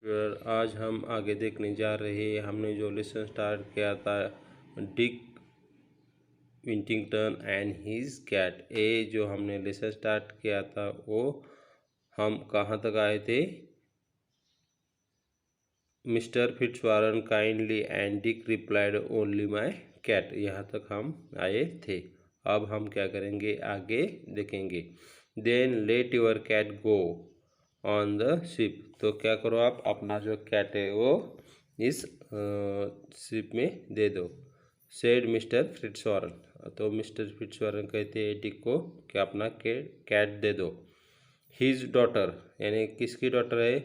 आज हम आगे देखने जा रहे हैं। हमने जो लेसन स्टार्ट किया था डिक विंटिंगटन एंड हिज कैट, ये जो हमने लेसन स्टार्ट किया था वो हम कहाँ तक आए थे? Mister Fitzwarren kindly and Dick replied only my cat, यहाँ तक हम आए थे। अब हम क्या करेंगे आगे देखेंगे। Then let your cat go on the ship, तो क्या करो आप अपना जो कैट है वो इस शिप में दे दो। सेड मिस्टर फिट्जवारन, तो मिस्टर फिट्जवारन कहते हैं डिक को कि अपना कैट दे दो। हिज डॉटर, यानी किसकी डॉटर है?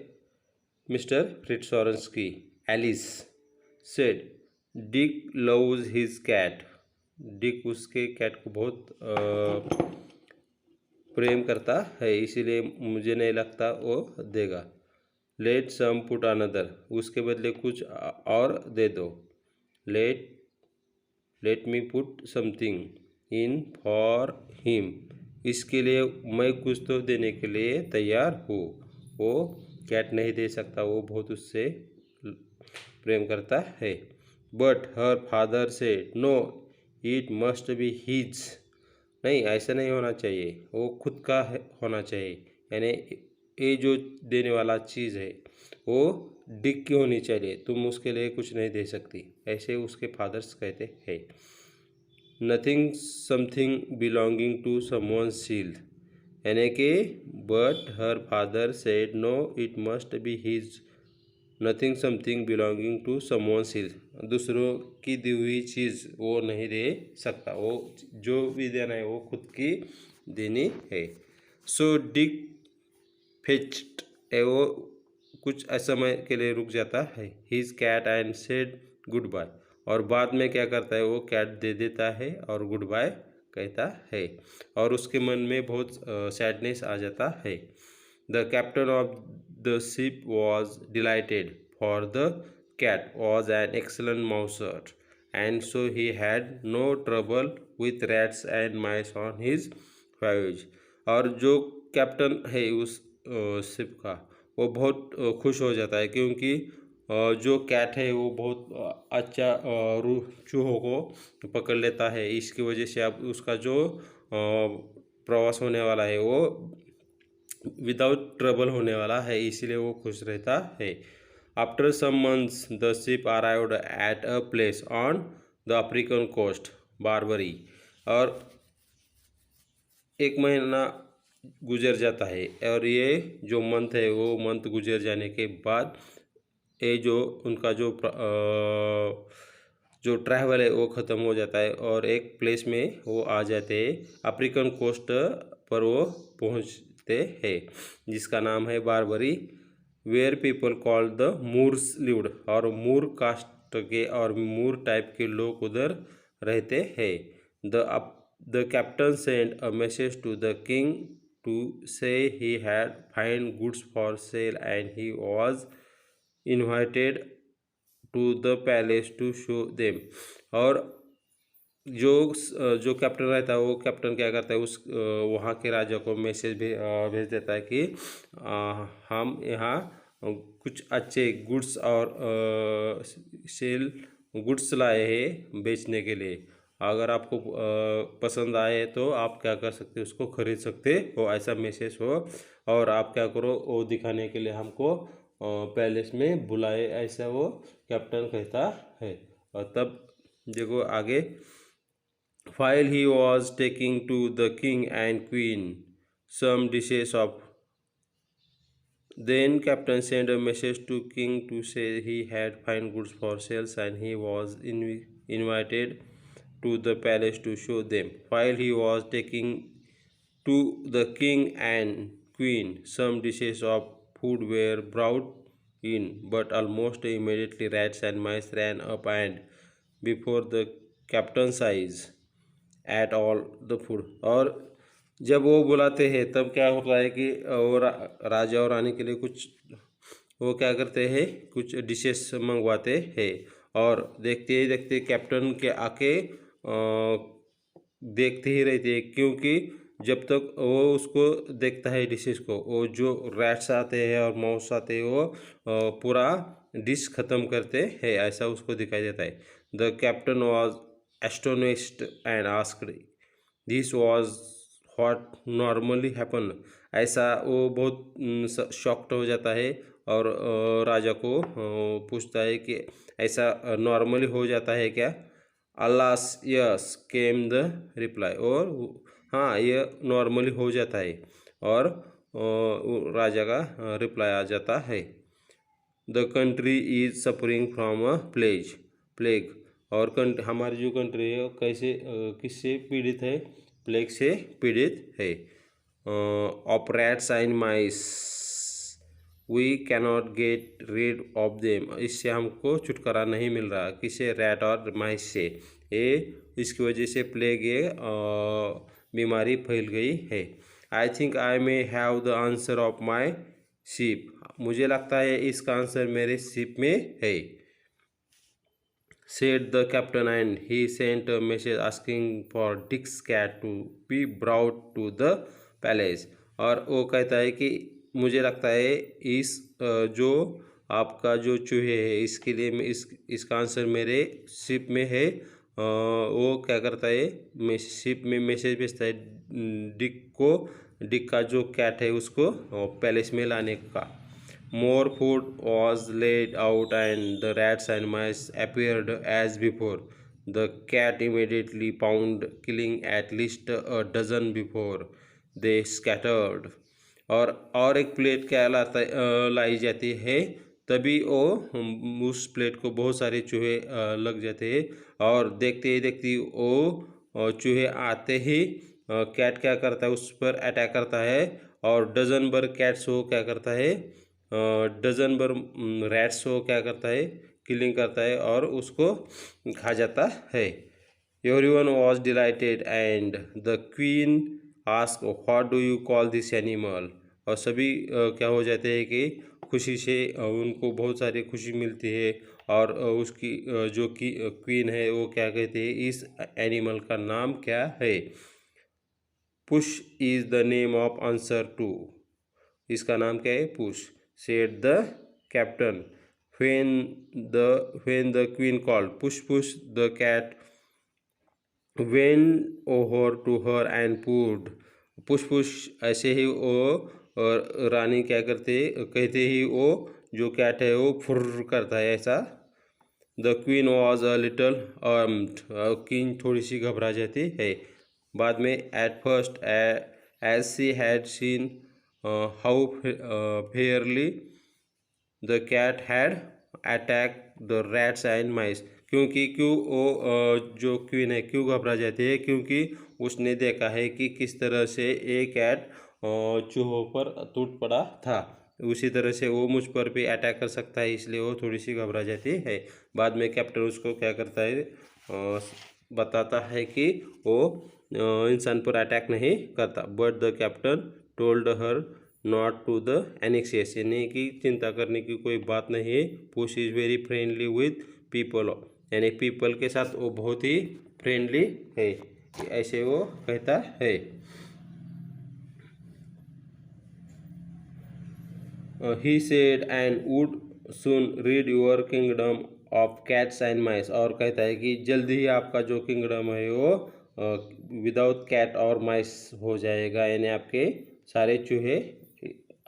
मिस्टर फिट्जवारन्स की, Alice. Said Dick loves his cat, Dick उसके कैट को बहुत प्रेम करता है, इसीलिए मुझे नहीं लगता वो देगा। लेट सम पुट अनदर, उसके बदले कुछ और दे दो। Let me put something in for him, इसके लिए मैं कुछ तो देने के लिए तैयार हूँ। वो कैट नहीं दे सकता, वो बहुत उससे प्रेम करता है। बट हर फादर से no it must be his, नहीं ऐसा नहीं होना चाहिए, वो खुद का होना चाहिए। यानी ये जो देने वाला चीज़ है वो डिक की होनी चाहिए, तुम उसके लिए कुछ नहीं दे सकती, ऐसे उसके फादर्स कहते हैं। Nothing something belonging to someone सील, यानी कि but her father said no it must be his nothing something belonging to someone सील, दूसरों की दी हुई चीज़ वो नहीं दे सकता, वो जो भी देना है वो खुद की देनी है। सो डिक फेच्ड, वो कुछ समय के लिए रुक जाता है। His cat and said goodbye, और बाद में क्या करता है वो कैट दे देता है और गुड बाय कहता है, और उसके मन में बहुत सैडनेस आ जाता है। The captain of the ship was delighted, for the cat was an excellent mouser and so he had no trouble with rats and mice on his voyage. और जो कैप्टन है उस शिप का, वो बहुत खुश हो जाता है, क्योंकि जो कैट है वो बहुत अच्छा चूहों को पकड़ लेता है। इसकी वजह से अब उसका जो प्रवास होने वाला है वो विदाउट ट्रबल होने वाला है, इसीलिए वो खुश रहता है। After some months the ship arrived at a place on the African coast Barbary, और एक महीना गुजर जाता है, और ये जो मंथ है वो मंथ गुजर जाने के बाद ये जो उनका जो ट्रैवल है वो ख़त्म हो जाता है, और एक प्लेस में वो आ जाते हैं, अफ्रीकन कोस्ट पर वो पहुंचते हैं जिसका नाम है Barbary, where people called the Moors lived, और मूर कास्ट के और मूर टाइप के लोग उधर रहते हैं। The captain sent a message to the king to say he had fine goods for sale and he was invited to the palace to show them। और जो कैप्टन रहता है वो कैप्टन क्या करता है, उस वहाँ के राजा को मैसेज भेज देता है कि हम यहाँ कुछ अच्छे गुड्स और सेल गुड्स लाए हैं बेचने के लिए, अगर आपको पसंद आए तो आप क्या कर सकते हो, उसको खरीद सकते हो, ऐसा मैसेज हो। और आप क्या करो, वो दिखाने के लिए हमको पैलेस में बुलाए, ऐसा वो कैप्टन कहता है। और तब देखो आगे, while he was taking to the king and queen some dishes of, then captain sent a message to king to say he had fine goods for sales and he was invited to the palace to show them. While he was taking to the king and queen some dishes of food were brought in, but almost immediately rats and mice ran up and before the captain's eyes at all the food. और जब वो बुलाते हैं तब क्या होता है कि वो राजा और रानी के लिए कुछ वो क्या करते हैं, कुछ डिशेस मंगवाते हैं, और देखते ही देखते कैप्टन के आके देखते ही रहते हैं, क्योंकि जब तक वो उसको देखता है डिशेस को, वो जो रैट्स आते हैं और माउस आते हैं वो पूरा डिश ख़त्म करते हैं, ऐसा उसको दिखाई देता है। The captain was astonished and asked this was what normally happen. ऐसा वो बहुत शॉक्ड हो जाता है और राजा को पूछता है कि ऐसा नॉर्मली हो जाता है क्या। अल्लास यस केम द रिप्लाई, और हाँ ये नॉर्मली हो जाता है, और राजा का रिप्लाई आ जाता है। The country is suffering from a plague, और हमारी जो कंट्री है वो कैसे किससे पीड़ित है, प्लेग से पीड़ित है। Of rats and mice we cannot get rid of them, इससे हमको छुटकारा नहीं मिल रहा, किसे, रैट और माइस से। ये इसकी वजह से प्लेग ये बीमारी फैल गई है। I think I may have the answer of my ship, मुझे लगता है इसका आंसर मेरे शिप में है। said the captain, and he sent a message asking for Dick's cat to be brought to the palace। और वो कहता है कि मुझे लगता है इस जो आपका जो चूहे है इसके लिए इसका आंसर मेरे शिप में है। वो क्या करता है, शिप में मैसेज भेजता है डिक का जो कैट है उसको पैलेस में लाने का। More food was laid out and the rats and mice appeared as before. The cat immediately found, killing at least a dozen before they scattered। और एक प्लेट क्या लाई जाती है, तभी वो उस प्लेट को बहुत सारे चूहे लग जाते हैं, और देखते ही देखते वो चूहे आते ही कैट क्या करता है, उस पर अटैक करता है, और डजन भर कैट्स वो क्या करता है, डजन भर रैट्स को क्या करता है, किलिंग करता है और उसको खा जाता है। Everyone was delighted and the queen ask what do you call this animal, और सभी क्या हो जाते हैं कि खुशी से उनको बहुत सारी खुशी मिलती है, और उसकी जो कि क्वीन है वो क्या कहते हैं, इस एनिमल का नाम क्या है। Puss is the name of answer to, इसका नाम क्या है, puss. said the captain when the queen called push the cat went over to her and pulled। Push ऐसे ही वो और रानी क्या करते कहते ही वो जो कैट है वो फुर्र करता है ऐसा। The queen was a little queen थोड़ी सी घबरा जाती है। बाद में at first as she had seen how fairly the cat had attack the rats and mice, क्योंकि वो जो क्वीन है क्यों घबरा जाती है, क्योंकि उसने देखा है कि किस तरह से एक कैट चूहों पर टूट पड़ा था, उसी तरह से वो मुझ पर भी अटैक कर सकता है, इसलिए वो थोड़ी सी घबरा जाती है। बाद में कैप्टन उसको क्या करता है, बताता है कि वो इंसान पर अटैक नहीं करता। But the captain told her not to the anxious, यानी कि चिंता करने की कोई बात नहीं है। Puss is very friendly with people, यानी पीपल के साथ वो बहुत ही फ्रेंडली है, ऐसे वो कहता है। He said and would soon rid your kingdom of cats and mice, और कहता है कि जल्दी ही आपका जो किंगडम है वो विदाउट कैट और माइस हो जाएगा, यानी आपके सारे चूहे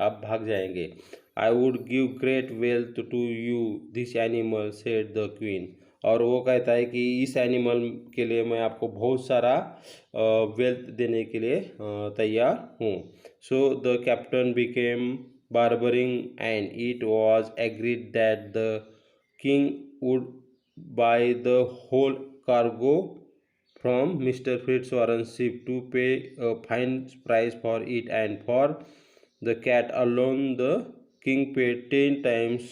आप भाग जाएंगे। I would give great wealth to you this animal said the queen, और वो कहता है कि इस एनिमल के लिए मैं आपको बहुत सारा वेल्थ देने के लिए तैयार हूँ। So the captain became barbering and it was agreed that the king would buy the whole cargo from Mr. Fitzwarren's ship to pay a fine price for it, and for the cat alone the king paid 10 times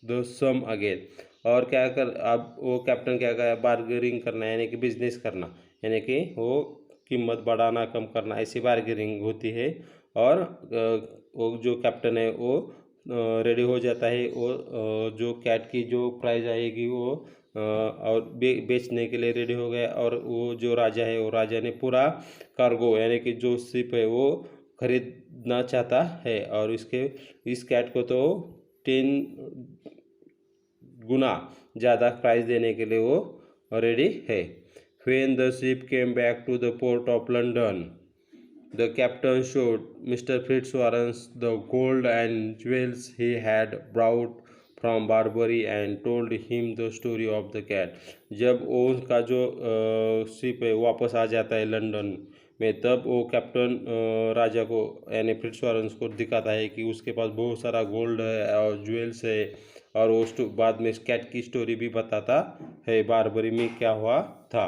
the sum again। और क्या कर, अब वो captain क्या कर, bargaining करना यानी कि बिजनेस करना, यानी कि वो कीमत बढ़ाना कम करना, ऐसी बार्गेनिंग होती है। और वो जो कैप्टन है वो रेडी हो जाता है, वो जो कैट की जो प्राइस आएगी वो और बेचने के लिए रेडी हो गया। और वो जो राजा है, वो राजा ने पूरा कार्गो यानी कि जो शिप है वो खरीदना चाहता है, और इस कैट को तो 10 गुना ज़्यादा प्राइस देने के लिए वो रेडी है। When the ship came back to the port of London, the captain showed Mr. Fitzwarren the gold and jewels he had brought from Barbary and told him the story of the cat. जब वो उनका जो ship है वापस आ जाता है London में, तब वो कैप्टन राजा को यानी फिट्जवारन को दिखाता है कि उसके पास बहुत सारा गोल्ड है और ज्वेल्स है, और वो बाद में कैट की स्टोरी भी बताता है बारबरी में क्या हुआ था।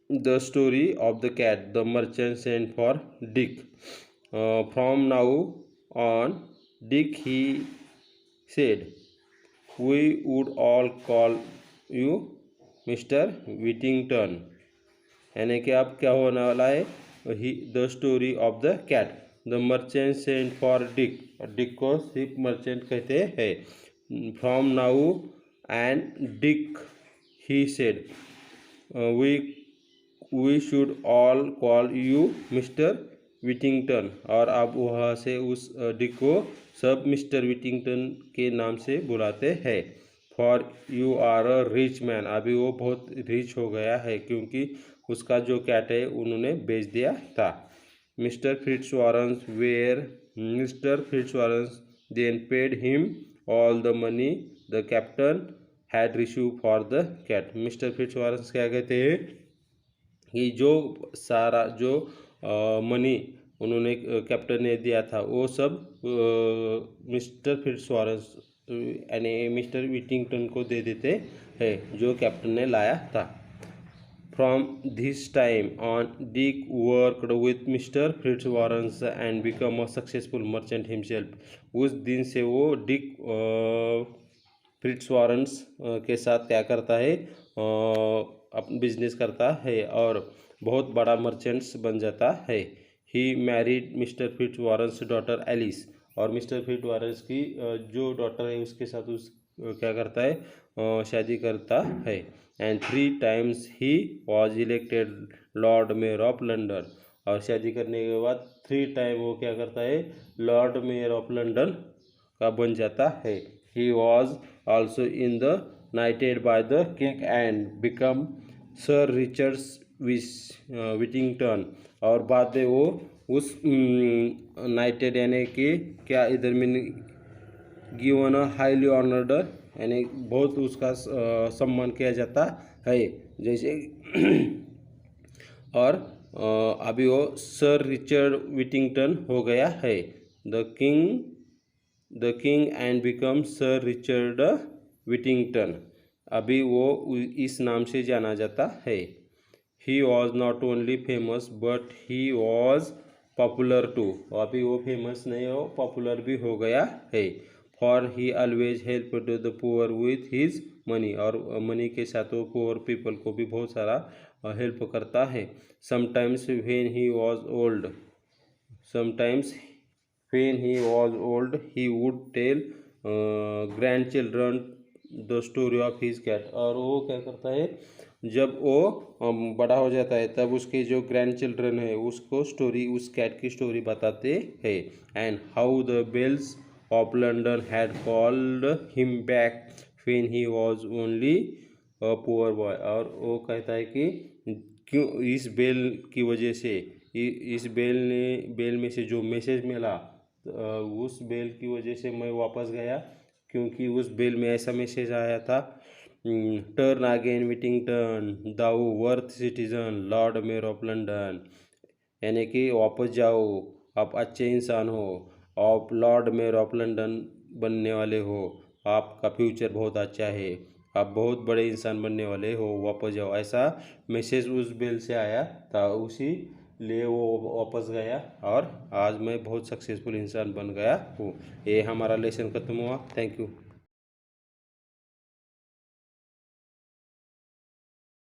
The story of the cat the merchant sent for Dick. From now on, Dick, he said, we would all call you Mr. Whittington. यानी कि अब क्या होने वाला है, the story of the cat the merchant sent for Dick, Dick को ship merchant कहते हैं। From now and Dick he said, we should all call you Mister Whittington. और अब वहाँ से उस डिक को सब मिस्टर विटिंगटन के नाम से बुलाते हैं। For you are a rich man, अभी वो बहुत रिच हो गया है क्योंकि उसका जो कैट है उन्होंने बेच दिया था। Mister Fitzwarren then paid him all the money the captain had receive for the cat. Mister Fitzwarren क्या कहते हैं कि जो सारा जो मनी उन्होंने कैप्टन ने दिया था वो सब मिस्टर फिट्जवारन यानी मिस्टर विटिंगटन को दे देते हैं जो कैप्टन ने लाया था। From this time on, Dick worked with Mr. Fitzwarren and became a successful merchant himself. उस दिन से वो डिक फिट्जवारन के साथ क्या करता है, अपना बिजनेस करता है और बहुत बड़ा मर्चेंट्स बन जाता है। He married mister फिट्जवारन daughter Alice, और मिस्टर फिट्जवारन की जो डॉटर है उसके साथ उस क्या करता है, शादी करता है। And 3 times he was elected Lord mayor of London, और शादी करने के बाद 3 टाइम वो क्या करता है, लॉर्ड मेयर ऑफ लंदन का बन जाता है। He was also in the knighted by the king and become sir Richards Whittington, और बाद में वो उस नाइटेड यानी कि क्या इधर में गिवन अ हाईली ऑनर्ड यानी बहुत उसका सम्मान किया जाता है जैसे और अभी वो सर रिचर्ड विटिंगटन हो गया है। The king and become sir Richard Whittington, अभी वो इस नाम से जाना जाता है। He was not only famous but he was popular too, अभी वो फेमस नहीं हो पॉपुलर भी हो गया है। For he always help to the poor with his money, और मनी के साथ वो पुअर पीपल को भी बहुत सारा हेल्प करता है। Sometimes when he was old he would tell grandchildren the story of his cat, और वो क्या करता है जब वो बड़ा हो जाता है तब उसके जो ग्रैंड चिल्ड्रन है उसको स्टोरी उस कैट की स्टोरी बताते हैं। And how the bells of London had called him back when he was only a poor boy, और वो कहता है कि क्यों इस बेल की वजह से इस बेल में से जो मैसेज मिला उस बेल की वजह से मैं वापस गया, क्योंकि उस बेल में ऐसा मैसेज आया था, turn again Whittington thou worth citizen lord mayor of London, यानी कि वापस जाओ आप अच्छे इंसान हो, आप लॉर्ड मेयर ऑफ लंदन बनने वाले हो, आपका फ्यूचर बहुत अच्छा है, आप बहुत बड़े इंसान बनने वाले हो, वापस जाओ, ऐसा मैसेज उस बेल से आया था, उसी लिए वो वापस गया और आज मैं बहुत सक्सेसफुल इंसान बन गया हूँ। ये हमारा लेसन खत्म हुआ। Thank you.